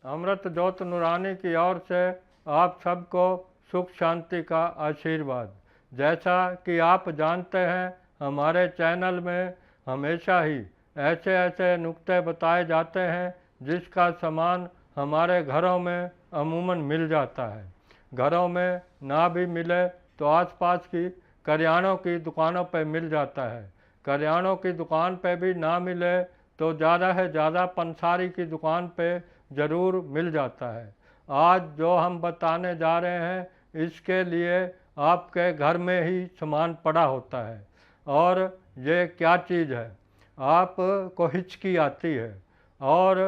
अमृत ज्योत नूरानी की ओर से आप सबको सुख शांति का आशीर्वाद। जैसा कि आप जानते हैं, हमारे चैनल में हमेशा ही ऐसे ऐसे नुक्ते बताए जाते हैं जिसका सामान हमारे घरों में अमूमन मिल जाता है। घरों में ना भी मिले तो आसपास की करियानों की दुकानों पर मिल जाता है। करियानों की दुकान पे भी ना मिले तो ज़्यादा से ज़्यादा पंसारी की दुकान पे ज़रूर मिल जाता है। आज जो हम बताने जा रहे हैं इसके लिए आपके घर में ही सामान पड़ा होता है। और ये क्या चीज़ है? आपको हिचकी आती है और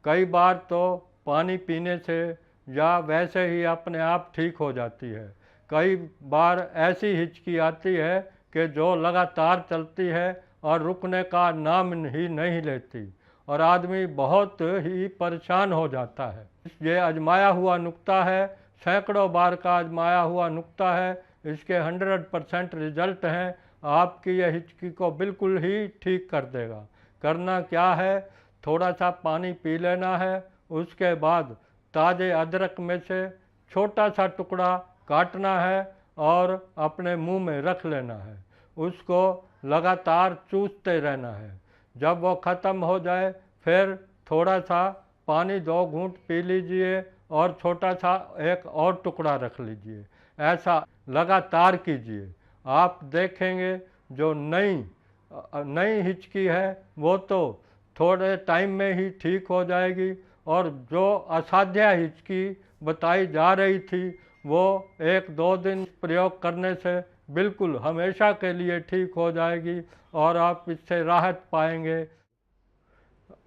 कई बार तो पानी पीने से या वैसे ही अपने आप ठीक हो जाती है। कई बार ऐसी हिचकी आती है कि जो लगातार चलती है और रुकने का नाम ही नहीं लेती और आदमी बहुत ही परेशान हो जाता है। ये आजमाया हुआ नुक्ता है, सैकड़ों बार का आजमाया हुआ नुक्ता है। इसके 100% रिजल्ट हैं। आपकी यह हिचकी को बिल्कुल ही ठीक कर देगा। करना क्या है? थोड़ा सा पानी पी लेना है, उसके बाद ताज़े अदरक में से छोटा सा टुकड़ा काटना है और अपने मुंह में रख लेना है। उसको लगातार चूसते रहना है। जब वो ख़त्म हो जाए फिर थोड़ा सा पानी 2 घूंट पी लीजिए और छोटा सा एक और टुकड़ा रख लीजिए। ऐसा लगातार कीजिए। आप देखेंगे जो नई हिचकी है वो तो थोड़े टाइम में ही ठीक हो जाएगी और जो असाध्य हिचकी बताई जा रही थी वो 1-2 दिन प्रयोग करने से बिल्कुल हमेशा के लिए ठीक हो जाएगी और आप इससे राहत पाएंगे।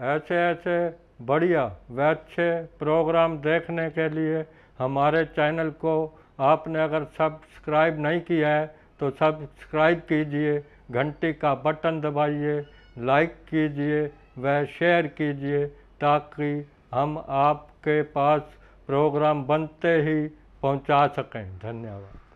ऐसे ऐसे बढ़िया व अच्छे प्रोग्राम देखने के लिए हमारे चैनल को आपने अगर सब्सक्राइब नहीं किया है तो सब्सक्राइब कीजिए, घंटी का बटन दबाइए, लाइक कीजिए व शेयर कीजिए ताकि हम आपके पास प्रोग्राम बनते ही पहुंचा सकें। धन्यवाद।